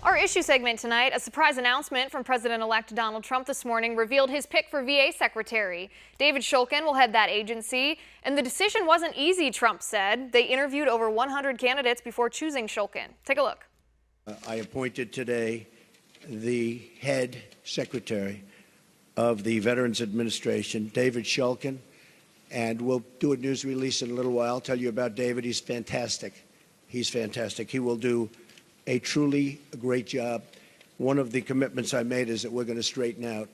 Our issue segment tonight, a surprise announcement from President-elect Donald Trump this morning revealed his pick for VA Secretary. David Shulkin will head that agency, and the decision wasn't easy, Trump said. They interviewed over 100 candidates before choosing Shulkin. Take a look. I appointed today the head secretary of the Veterans Administration, David Shulkin, and we'll do a news release in a little while. I'll tell you about David. He's fantastic. He's fantastic. He will do a truly great job. One of the commitments I made is that we're going to straighten out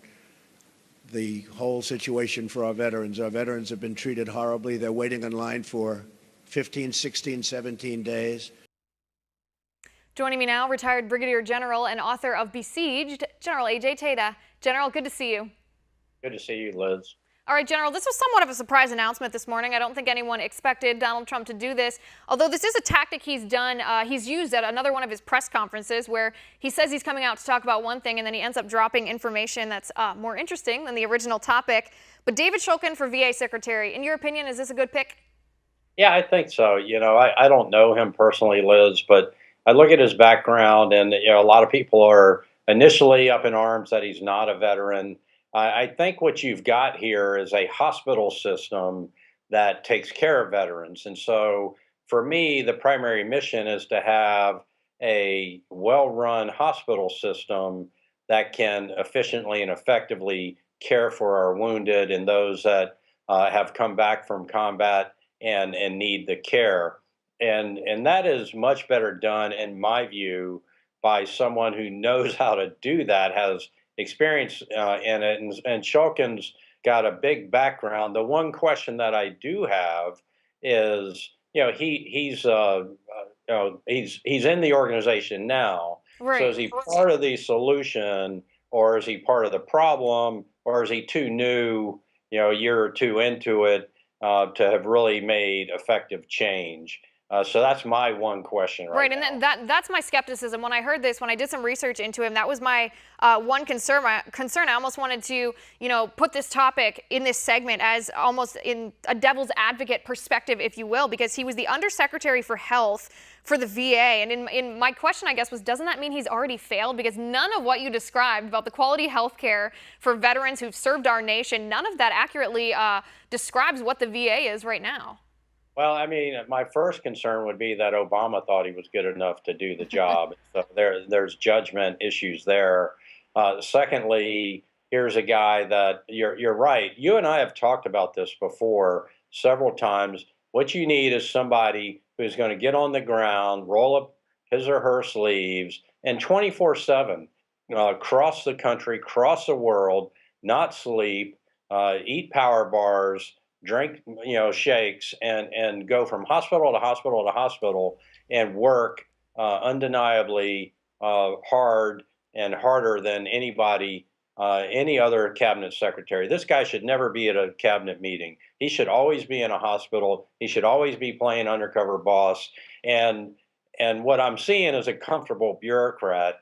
the whole situation for our veterans. Our veterans have been treated horribly. They're waiting in line for 15, 16, 17 days. Joining me now, retired Brigadier General and author of Besieged, General A.J. Tata. General, good to see you. Good to see you, Liz. All right, General, this was somewhat of a surprise announcement this morning. I don't think anyone expected Donald Trump to do this, although this is a tactic he's used at another one of his press conferences where he says he's coming out to talk about one thing and then he ends up dropping information that's more interesting than the original topic. But David Shulkin for VA Secretary, in your opinion, is this a good pick? Yeah, I think so. You know, I don't know him personally, Liz, but I look at his background and, you know, a lot of people are initially up in arms that he's not a veteran. I think what you've got here is a hospital system that takes care of veterans. And so for me, the primary mission is to have a well-run hospital system that can efficiently and effectively care for our wounded and those that have come back from combat and need the care. And that is much better done, in my view, by someone who knows how to do that, has experience in it, and Shulkin's got a big background. The one question that I do have is, you know, he's in the organization now. Right. So is he part of the solution, or is he part of the problem, or is he too new, you know, a year or two into it to have really made effective change? So that's my one question right now. And then that's my skepticism. When I heard this, when I did some research into him, that was my one concern. I almost wanted to, you know, put this topic in this segment as almost in a devil's advocate perspective, if you will, because he was the Undersecretary for Health for the VA. And in my question, I guess, was, doesn't that mean he's already failed? Because none of what you described about the quality health care for veterans who've served our nation, none of that accurately describes what the VA is right now. Well, I mean, my first concern would be that Obama thought he was good enough to do the job. So there's judgment issues there. Secondly, here's a guy that you're right. You and I have talked about this before several times. What you need is somebody who's going to get on the ground, roll up his or her sleeves, and 24/7 cross the country, cross the world, not sleep, eat power bars, drink, you know, shakes, and go from hospital to hospital to hospital and work undeniably hard and harder than anybody, any other cabinet secretary. This guy should never be at a cabinet meeting. He should always be in a hospital. He should always be playing undercover boss. And what I'm seeing is a comfortable bureaucrat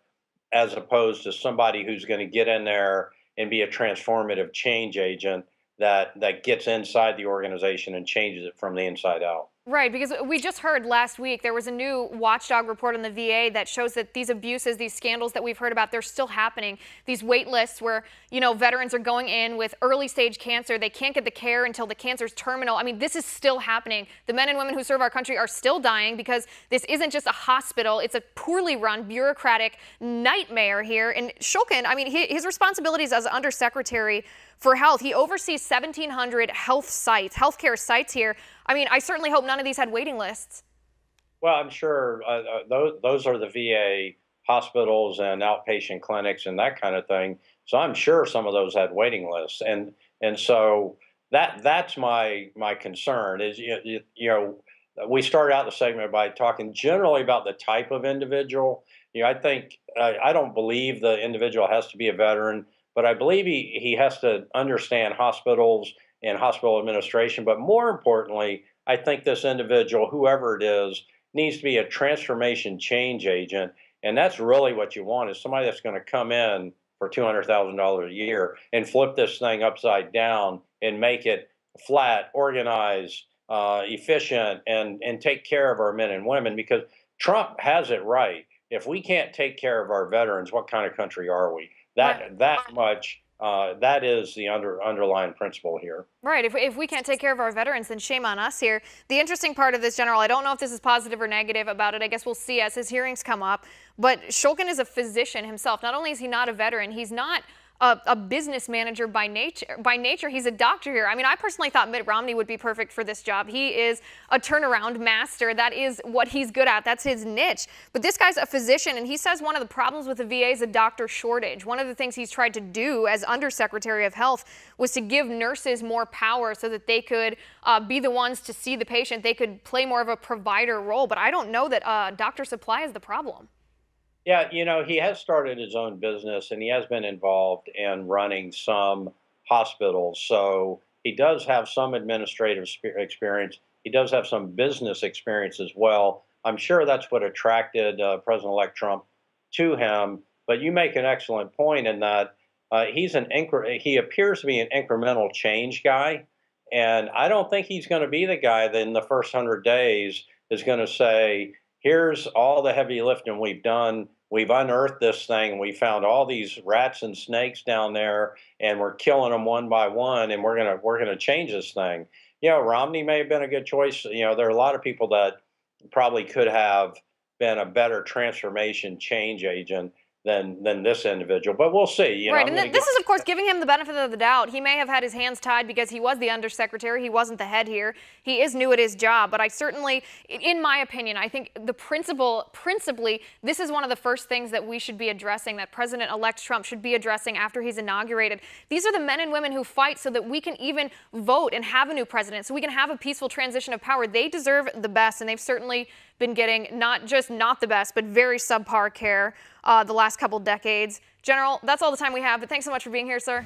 as opposed to somebody who's going to get in there and be a transformative change agent that gets inside the organization and changes it from the inside out. Right, because we just heard last week there was a new watchdog report on the VA that shows that these abuses, these scandals that we've heard about, they're still happening. These wait lists where, you know, veterans are going in with early stage cancer. They can't get the care until the cancer's terminal. I mean, this is still happening. The men and women who serve our country are still dying because this isn't just a hospital. It's a poorly run bureaucratic nightmare here. And Shulkin, I mean, his responsibilities as Undersecretary for Health, he oversees 1,700 healthcare sites here. I mean, I certainly hope none of these had waiting lists. Well, I'm sure those are the VA hospitals and outpatient clinics and that kind of thing. So I'm sure some of those had waiting lists, and so that's my concern. Is you know, we started out the segment by talking generally about the type of individual. You know, I think I don't believe the individual has to be a veteran, but I believe he has to understand hospitals and hospital administration. But more importantly, I think this individual, whoever it is, needs to be a transformation change agent. And that's really what you want, is somebody that's going to come in for $200,000 a year and flip this thing upside down and make it flat, organized, efficient, and take care of our men and women. Because Trump has it right. if we can't take care of our veterans, what kind of country are we? Right. That much. That is the underlying principle here. Right. If we can't take care of our veterans, then shame on us here. The interesting part of this, General, I don't know if this is positive or negative about it. I guess we'll see as his hearings come up. But Shulkin is a physician himself. Not only is he not a veteran, he's not a business manager by nature. By nature, he's a doctor here. I mean, I personally thought Mitt Romney would be perfect for this job. He is a turnaround master. That is what he's good at. That's his niche. But this guy's a physician, and he says one of the problems with the VA is a doctor shortage. One of the things he's tried to do as Undersecretary of Health was to give nurses more power so that they could be the ones to see the patient. They could play more of a provider role. But I don't know that doctor supply is the problem. Yeah, he has started his own business and he has been involved in running some hospitals. So he does have some administrative experience. He does have some business experience as well. I'm sure that's what attracted President-elect Trump to him. But you make an excellent point in that he appears to be an incremental change guy. And I don't think he's going to be the guy that in the first 100 days is going to say, here's all the heavy lifting we've done. We've unearthed this thing. We found all these rats and snakes down there, and we're killing them one by one. And we're gonna change this thing. Romney may have been a good choice. There are a lot of people that probably could have been a better transformation change agent than this individual, but we'll see. Right, and this is, of course, giving him the benefit of the doubt. He may have had his hands tied because he was the undersecretary. He wasn't the head here. He is new at his job, but I certainly, in my opinion, I think principally, this is one of the first things that we should be addressing, that President-elect Trump should be addressing after he's inaugurated. These are the men and women who fight so that we can even vote and have a new president, so we can have a peaceful transition of power. They deserve the best, and they've certainly been getting not just not the best, but very subpar care the last couple decades. General, that's all the time we have, but thanks so much for being here, sir.